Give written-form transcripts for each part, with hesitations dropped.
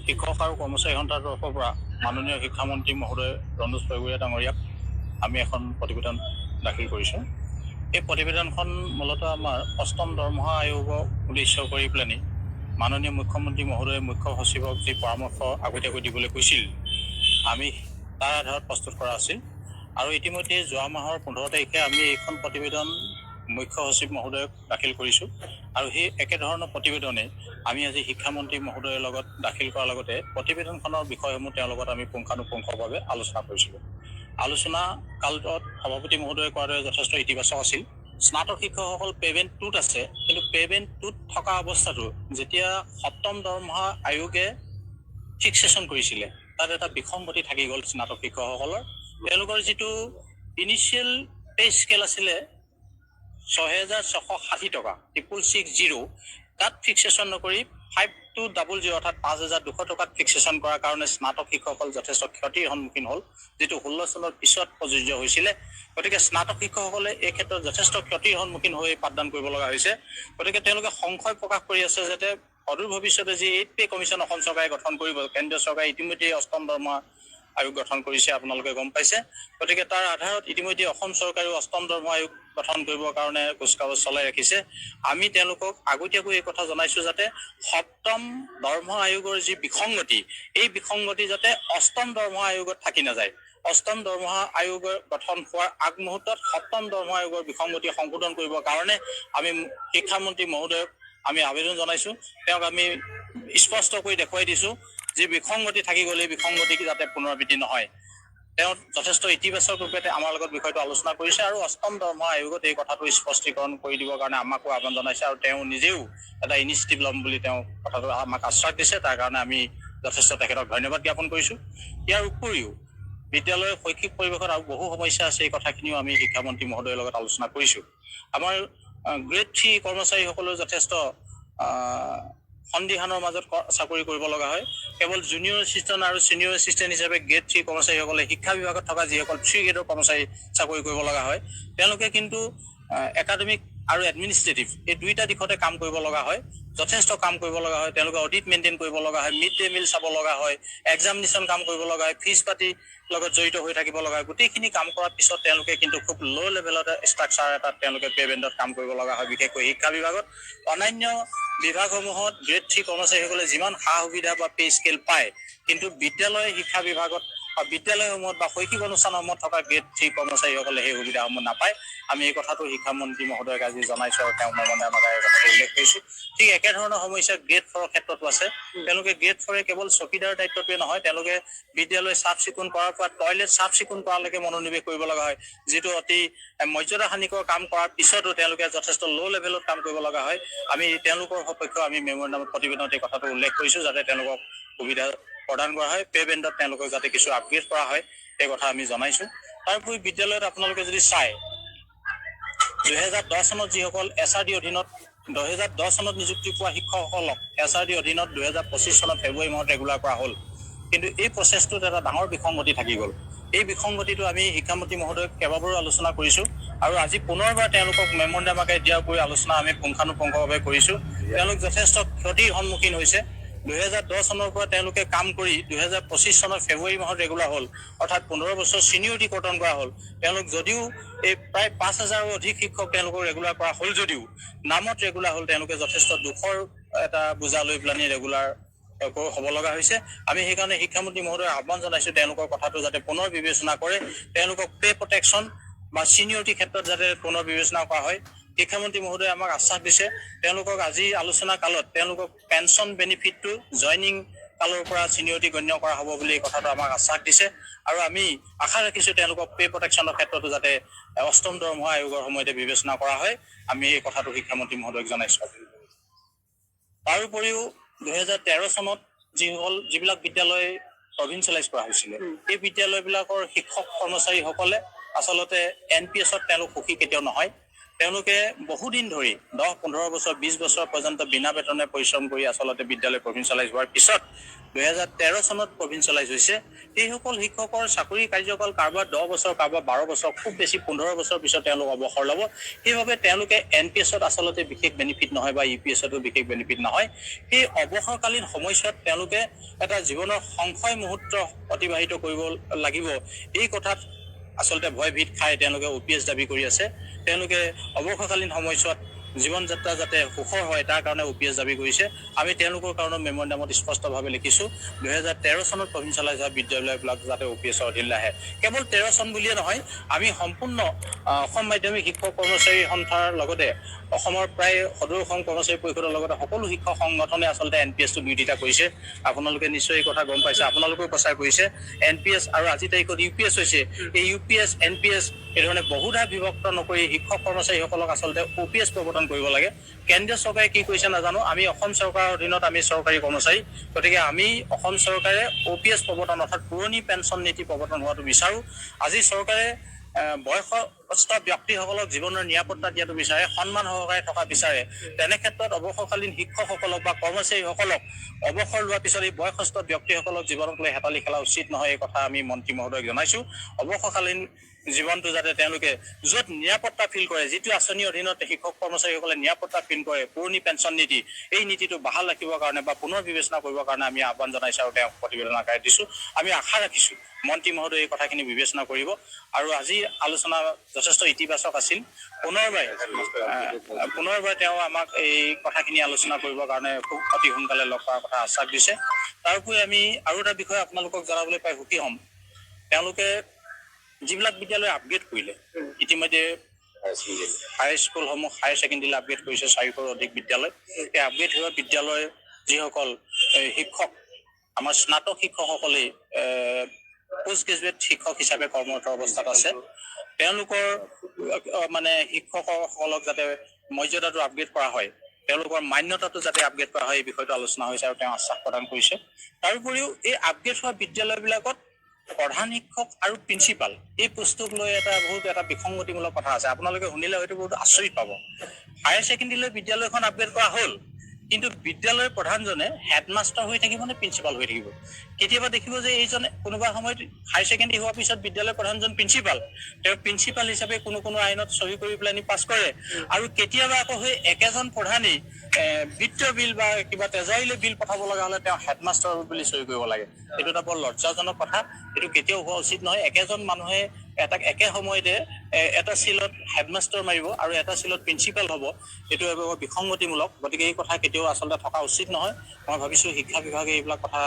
শিক্ষক আৰু কৰ্মচাৰী সন্থাৰ তৰফৰ পৰা মাননীয় শিক্ষামন্ত্ৰী মহোদয় ৰণোজ পেগুৰীয়া ডাঙৰীয়াক আমি এখন প্ৰতিবেদন দাখিল কৰিছোঁ। এই প্ৰতিবেদনখন মূলতঃ আমাৰ অষ্টম দৰমহা আয়োগক উদ্দেশ্য কৰি পেলানি মাননীয় মুখ্যমন্ত্ৰী মহোদয়ে মুখ্য সচিবক যি পৰামৰ্শ আগতীয়াকৈ দিবলৈ কৈছিল, আমি তাৰ আধাৰত প্ৰস্তুত কৰা আছিল। আৰু ইতিমধ্যে যোৱা মাহৰ 15 তাৰিখে আমি এইখন প্ৰতিবেদন মুখ্য সচিব মহোদয়ক দাখিল কৰিছোঁ। আৰু সেই একেধৰণৰ প্ৰতিবেদনে আমি আজি শিক্ষামন্ত্ৰী মহোদয়ৰ লগত দাখিল কৰাৰ লগতে প্ৰতিবেদনখনৰ বিষয়সমূহ তেওঁৰ লগত আমি পুংখানুপুংখভাৱে আলোচনা কৰিছিলোঁ। আলোচনা কালত সভাপতি মহোদয়ে কোৱাৰ দৰে যথেষ্ট ইতিবাচক আছিল। স্নাতক শিক্ষকসকল পে'মেণ্ট 2ত আছে, কিন্তু পে'মেণ্ট 2ত থকা অৱস্থাটো যেতিয়া সপ্তম দৰমহা আয়োগে ফিক্সেশ্যন কৰিছিলে, তাত এটা বিসংগতি থাকি গ'ল স্নাতক শিক্ষকসকলৰ। তেওঁলোকৰ যিটো ইনিচিয়েল পে স্কেল আছিলে 6,660 টকা 6,660, তাত ফিক্সেশ্যন নকৰি 5,200 অৰ্থাৎ 5,200 টকাত ফিক্সেশ্যন কৰাৰ কাৰণে স্নাতক শিক্ষকসকল যথেষ্ট ক্ষতিৰ সন্মুখীন হ'ল, যিটো 16 চনৰ পিছত প্ৰযোজ্য হৈছিলে। গতিকে স্নাতক শিক্ষকসকলে এই ক্ষেত্ৰত যথেষ্ট ক্ষতিৰ সন্মুখীন হৈ পাঠদান কৰিব লগা হৈছে। গতিকে তেওঁলোকে সংশয় প্ৰকাশ কৰি আছে যাতে অদূৰ ভৱিষ্যতে যি 8 পে কমিশ্যন অসম চৰকাৰে গঠন কৰিব, কেন্দ্ৰীয় চৰকাৰে ইতিমধ্যে অষ্টম দৰমহা আয়োগ গঠন কৰিছে, আপোনালোকে গম পাইছে। গতিকে তাৰ আধাৰত ইতিমধ্যে অসম চৰকাৰেও অষ্টম দৰমহা আয়োগ গঠন কৰিবৰ কাৰণে কুচকাৱাজ চলাই ৰাখিছে। আমি তেওঁলোকক আগতীয়াকৈ এই কথা জনাইছোঁ যাতে সপ্তম দৰমহা আয়োগৰ যি বিসংগতি, এই বিসংগতি যাতে অষ্টম দৰমহা আয়োগত থাকি নাযায়। অষ্টম দৰমহা আয়োগৰ গঠন হোৱাৰ আগমুহূৰ্তত সপ্তম দৰমহা আয়োগৰ বিসংগতি সংশোধন কৰিবৰ কাৰণে আমি শিক্ষামন্ত্ৰী মহোদয়ক আমি আবেদন জনাইছোঁ। তেওঁক আমি স্পষ্টকৈ দেখুৱাই দিছোঁ যে বিসংগতি থাকি গ'লে বিসংগতি যাতে পুনৰাবৃত্তি নহয়। তেওঁ যথেষ্ট ইতিবাচক ৰূপে আমাৰ লগত বিষয়টো আলোচনা কৰিছে আৰু অষ্টম দৰমহা আয়োগত এই কথাটো স্পষ্টীকৰণ কৰি দিবৰ কাৰণে আমাকো আহ্বান জনাইছে আৰু তেওঁ নিজেও এটা ইনিচিয়েটিভ ল'ম বুলি তেওঁ কথাটো আমাক আশ্বাস দিছে। তাৰ কাৰণে আমি যথেষ্ট তেখেতক ধন্যবাদ জ্ঞাপন কৰিছোঁ। ইয়াৰ উপৰিও বিদ্যালয়ৰ শৈক্ষিক পৰিৱেশত আৰু বহু সমস্যা আছে, এই কথাখিনিও আমি শিক্ষামন্ত্ৰী মহোদয়ৰ লগত আলোচনা কৰিছোঁ। আমাৰ গ্ৰেড 3 কৰ্মচাৰীসকলেও যথেষ্ট সন্দিহানৰ মাজত চাকৰি কৰিব লগা হয়। কেৱল জুনিয়ৰ এছিষ্টেণ্ট আৰু ছিনিয়ৰ এছিষ্টেণ্ট হিচাপে গ্ৰেড 3 কৰ্মচাৰীসকলে শিক্ষা বিভাগত থকা যিসকল 3 গ্ৰেডৰ কৰ্মচাৰী চাকৰি কৰিব লগা হয়, তেওঁলোকে কিন্তু একাডেমিক আৰু এডমিনিষ্ট্ৰেটিভ এই দুইটা দিশতে কাম কৰিব লগা হয়, যথেষ্ট কাম কৰিব লগা হয়। তেওঁলোকে অডিট মেইনটেইন কৰিব লগা হয়, মিড ডে মিল চাব লগা হয়, এক্সামিনেশ্যন কাম কৰিব লগা হয়, ফিজ পাতি লগত জড়িত হৈ থাকিব লগা হয়। গোটেইখিনি কাম কৰাৰ পিছত তেওঁলোকে কিন্তু খুব ল' লেভেলতে ষ্ট্ৰাকচাৰ এটাত তেওঁলোকে পে'মেণ্টত কাম কৰিব লগা হয়। বিশেষকৈ শিক্ষা বিভাগত অন্যান্য বিভাগসমূহত গ্ৰেড 3 কৰ্মচাৰীসকলে যিমান সা সুবিধা বা পে স্কেল পায়, কিন্তু বিদ্যালয় শিক্ষা বিভাগত বা বিদ্যালয়সমূহত বা শৈক্ষিক অনুষ্ঠানসমূহত থকা গ্ৰেড 3 কৰ্মচাৰীসকলে সেই সুবিধাসমূহ নাপায়। আমি এই কথাটো শিক্ষামন্ত্ৰী মহোদয়ক আজি জনাইছোঁ আৰু তেওঁ মনে আমাক এই কথাটো উল্লেখ কৰিছোঁ। ঠিক একেধৰণৰ সমস্যা গ্ৰেড 4ৰ ক্ষেত্ৰতো আছে। তেওঁলোকে গ্ৰেড 4 কেৱল চকীদাৰ দায়িত্বটোৱে নহয়, তেওঁলোকে বিদ্যালয় চাফ চিকুণ কৰাৰ পৰা টয়লেট চাফ চিকুণ কৰালৈকে মনোনিৱেশ কৰিব লগা হয়, যিটো অতি মৰ্যাদাহানিকৰ কাম কৰাৰ পিছতো তেওঁলোকে যথেষ্ট ল' লেভেলত কাম কৰিব লগা হয়। আমি তেওঁলোকৰ সপক্ষে আমি মেম'ৰেণ্ডামত প্ৰতিবেদনত এই কথাটো উল্লেখ কৰিছোঁ যাতে তেওঁলোকক সুবিধা প্ৰদান কৰা হয়, পে'মেণ্টত তেওঁলোকক যাতে কিছু আপগ্ৰেড কৰা হয়, এই কথা আমি জনাইছোঁ। তাৰোপৰি বিদ্যালয়ত আপোনালোকে যদি চায়, 2010 চনত যিসকল SRD অধীনত 2010 চনত নিযুক্তি পোৱা শিক্ষকসকলক SRD অধীনত 2025 চনত ফেব্ৰুৱাৰী মাহত ৰেগুলাৰ কৰা হ'ল। কিন্তু এই প্ৰচেছটোত এটা ডাঙৰ বিসংগতি থাকি গ'ল। এই বিসংগতিটো আমি শিক্ষামন্ত্ৰী মহোদয়ক কেইবাবাৰো আলোচনা কৰিছোঁ আৰু আজি পুনৰবাৰ তেওঁলোকক মেম'ৰেণ্ডাম আকাৰে দিয়াৰ উপৰি আলোচনা আমি পুংখানুপুংখভাৱে কৰিছোঁ। তেওঁলোক যথেষ্ট ক্ষতিৰ সন্মুখীন হৈছে। 2010 চনৰ পৰা তেওঁলোকে কাম কৰি 2025 চনৰ ফেব্ৰুৱাৰী মাহত ৰেগুলাৰ হ'ল, অৰ্থাৎ 15 বছৰ ছিনিয়ৰিটি কৰ্তন কৰা হ'ল। তেওঁলোক যদিও এই প্ৰায় 5,000ৰো অধিক শিক্ষক তেওঁলোকক ৰেগুলাৰ কৰা হ'ল যদিও নামত ৰেগুলাৰ হ'ল, তেওঁলোকে যথেষ্ট দুখৰ এটা বোজা লৈ পেলানি ৰেগুলাৰ হ'ব লগা হৈছে। আমি সেইকাৰণে শিক্ষামন্ত্ৰী মহোদয়ক আহ্বান জনাইছোঁ তেওঁলোকৰ কথাটো যাতে পুনৰ বিবেচনা কৰে, তেওঁলোকক পে প্ৰটেকশ্যন বা ছিনিয়ৰিটিৰ ক্ষেত্ৰত যাতে পুনৰ বিবেচনা কৰা হয়। শিক্ষামন্ত্ৰী মহোদয়ে আমাক আশ্বাস দিছে তেওঁলোকক আজি আলোচনা কালত তেওঁলোকক পেঞ্চন বেনিফিটটো জইনিং কালৰ পৰা ছিনিয়ৰিটি গণ্য কৰা হ'ব বুলি এই কথাটো আমাক আশ্বাস দিছে আৰু আমি আশা ৰাখিছোঁ তেওঁলোকক পে প্ৰটেকশ্যনৰ ক্ষেত্ৰতো যাতে অষ্টম দৰমহা আয়োগৰ সময়তে বিবেচনা কৰা হয়। আমি এই কথাটো শিক্ষামন্ত্ৰী মহোদয়ক জনাইছোঁ। তাৰ উপৰিও 2013 চনত যিবিলাক বিদ্যালয় প্ৰভিঞ্চিয়েলাইজ কৰা হৈছিলে, এই বিদ্যালয়বিলাকৰ শিক্ষক কৰ্মচাৰীসকলে আচলতে NPS-ত তেওঁলোক সুখী কেতিয়াও নহয়। তেওঁলোকে বহুদিন ধৰি 10-15 বছৰ 20 বছৰ পৰ্যন্ত বিনা বেতনে পৰিশ্ৰম কৰি আচলতে বিদ্যালয় প্ৰভিঞ্চিয়েলাইজ হোৱাৰ পিছত 2013 চনত প্ৰভিঞ্চিয়েলাইজ হৈছে। সেইসকল শিক্ষকৰ চাকৰি কাৰ্যকাল কাৰোবাৰ 10 বছৰ, কাৰোবাৰ 12 বছৰ, খুব বেছি 15 বছৰ পিছত তেওঁলোক অৱসৰ ল'ব। সেইবাবে তেওঁলোকে NPS-ত আচলতে বিশেষ বেনিফিট নহয় বা UPS-তো বিশেষ বেনিফিট নহয়। সেই অৱসৰকালীন সময়ছোৱাত তেওঁলোকে এটা জীৱনৰ সংশয় মুহূৰ্ত অতিবাহিত কৰিব লাগিব, এই কথাত আচলতে ভয়ভীত খাই তেওঁলোকে OPS দাবী কৰি আছে। তেওঁলোকে অৱসৰকালীন সময়ছোৱাত জীৱন যাত্ৰা যাতে সুখৰ হয় তাৰ কাৰণে OPS দাবী কৰিছে। আমি তেওঁলোকৰ কাৰণে মেম'ৰেণ্ডামত স্পষ্টভাৱে লিখিছোঁ 2013 চনত প্ৰভিঞ্চিয়েলাইজ হোৱা বিদ্যালয়বিলাক যাতে OPS-ৰ অধীনলৈ আহে। কেৱল 13 চন বুলিয়ে নহয়, আমি সম্পূৰ্ণ অসম মাধ্যমিক শিক্ষক কৰ্মচাৰী সন্থাৰ লগতে অসমৰ প্ৰায় 17খন কৰ্মচাৰী পৰিষদৰ লগতে সকলো শিক্ষক সংগঠনে আচলতে NPS-টো বিৰোধিতা কৰিছে। আপোনালোকে নিশ্চয় এই কথা গম পাইছে, আপোনালোকেও প্ৰচাৰ কৰিছে। NPS আৰু আজি তাৰিখত UPS হৈছে। এই UPS, NPS এই ধৰণে বহুধা বিভক্ত নকৰি শিক্ষক কৰ্মচাৰীসকলক আচলতে OPS প্ৰৱৰ্তন কৰিব লাগে। কেন্দ্ৰীয় চৰকাৰে কি কৰিছে নাজানো, আমি অসম চৰকাৰৰ অধীনত আমি চৰকাৰী কৰ্মচাৰী, গতিকে আমি অসম চৰকাৰে OPS প্ৰৱৰ্তন অৰ্থাৎ পুৰণি পেঞ্চন নীতি প্ৰৱৰ্তন হোৱাটো বিচাৰোঁ। আজি চৰকাৰে বয়সস্থ ব্যক্তিসকলক জীৱনৰ নিৰাপত্তা দিয়াটো বিচাৰে, সন্মান সহকাৰে থকা বিচাৰে। তেনে ক্ষেত্ৰত অৱসৰকালীন শিক্ষকসকলক বা কৰ্মচাৰীসকলক অৱসৰ লোৱাৰ পিছত এই বয়সস্থ ব্যক্তিসকলক জীৱনক লৈ হেতালি খেলা উচিত নহয়, এই কথা আমি মন্ত্ৰী মহোদয়ক জনাইছোঁ। অৱসৰকালীন জীৱনটো যাতে তেওঁলোকে য'ত নিৰাপত্তা ফিল কৰে, যিটো আঁচনিৰ অধীনত শিক্ষক কৰ্মচাৰীসকলে নিৰাপত্তা ফিল কৰে, পুৰণি পেঞ্চন নীতি, এই নীতিটো বাহাল ৰাখিবৰ কাৰণে বা পুনৰ বিবেচনা কৰিবৰ কাৰণে আমি আহ্বান জনাইছোঁ আৰু তেওঁক প্ৰতিবেদন আকাৰে দিছোঁ। আমি আশা ৰাখিছোঁ মন্ত্ৰী মহোদয়ে এই কথাখিনি বিবেচনা কৰিব। আৰু আজি আলোচনা যথেষ্ট ইতিবাচক আছিল। পুনৰবাৰ তেওঁ আমাক এই কথাখিনি আলোচনা কৰিবৰ কাৰণে খুব অতি সোনকালে লগ কৰাৰ কথা আশ্বাস দিছে। তাৰোপৰি আমি আৰু এটা বিষয় আপোনালোকক জনাবলৈ পাই সুখী হ'ম। তেওঁলোকে যিবিলাক বিদ্যালয় আপগ্ৰেড কৰিলে, ইতিমধ্যে হাইস্কুলসমূহ হায়াৰ ছেকেণ্ডেৰী আপগ্ৰেড কৰিছে 400ৰো অধিক বিদ্যালয়। এই আপগ্ৰেড হোৱা বিদ্যালয় যিসকল শিক্ষক, আমাৰ স্নাতক শিক্ষকসকলে পোষ্ট গ্ৰেজুৱেট শিক্ষক হিচাপে কৰ্মৰত অৱস্থাত আছে, তেওঁলোকৰ মানে শিক্ষকসকলক যাতে মৰ্যাদাটো আপগ্ৰেড কৰা হয়, তেওঁলোকৰ মান্যতাটো যাতে আপগ্ৰেড কৰা হয়, এই বিষয়টো আলোচনা হৈছে আৰু তেওঁ আশ্বাস প্ৰদান কৰিছে। তাৰোপৰিও এই আপগ্ৰেড হোৱা বিদ্যালয়বিলাকত প্ৰধান শিক্ষক আৰু প্ৰিন্সিপাল এই পোষ্টটোক লৈ এটা বিসংগতিমূলক কথা আছে। আপোনালোকে শুনিলে হয়তো বহুত আচৰিত পাব। হায়াৰ ছেকেণ্ডেৰীলৈ বিদ্যালয়খন আপগ্ৰেড কৰা হ'ল, কিন্তু বিদ্যালয়ৰ প্ৰধানজনে হেডমাষ্টাৰ হৈ থাকিব নে প্ৰিন্সিপাল হৈ থাকিব? কেতিয়াবা দেখিব যে এইজনে কোনোবা সময়ত হায়াৰ ছেকেণ্ডেৰী হোৱাৰ পিছত বিদ্যালয়ৰ প্ৰধানজন প্ৰিন্সিপাল, তেওঁ প্ৰিন্সিপাল হিচাপে কোনো আইনত চহী কৰি পেলাই পাছ কৰে। আৰু কেতিয়াবা আকৌ সেই একেজন প্ৰধানেই বিত্তীয় বিল বা কিবা তেজাৰীলৈ বিল পঠাব লগা হ'লে তেওঁ হেডমাষ্টাৰ বুলি চহী কৰিব লাগে। এইটো এটা বৰ লজ্জাজনক কথা। এইটো কেতিয়াও হোৱা উচিত নহয়। একেজন মানুহে একে সময়তে এটা চিলত হেডমাষ্টাৰ মাৰিব আৰু এটা চিলত প্ৰিন্সিপাল হ'ব, এইটো এবাৰ বিসংগতিমূলক। গতিকে এই কথা কেতিয়াও আচলতে থকা উচিত নহয়। মই ভাবিছোঁ শিক্ষা বিভাগে এইবিলাক কথা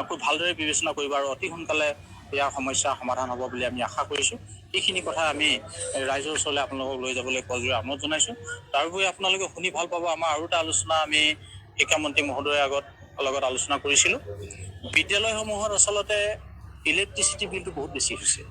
খুব ভালদৰে বিবেচনা কৰিব আৰু অতি সোনকালে ইয়াৰ সমস্যা সমাধান হ'ব বুলি আমি আশা কৰিছোঁ। এইখিনি কথা আমি ৰাইজৰ ওচৰলৈ আপোনালোকক লৈ যাবলৈ কলজোৰে আমোদ জনাইছোঁ। তাৰোপৰি আপোনালোকে শুনি ভাল পাব, আমাৰ আৰু এটা আলোচনা আমি শিক্ষামন্ত্ৰী মহোদয়ৰ লগত আলোচনা কৰিছিলোঁ। বিদ্যালয়সমূহত আচলতে ইলেক্ট্ৰিচিটি বিলটো বহুত বেছি হৈছে।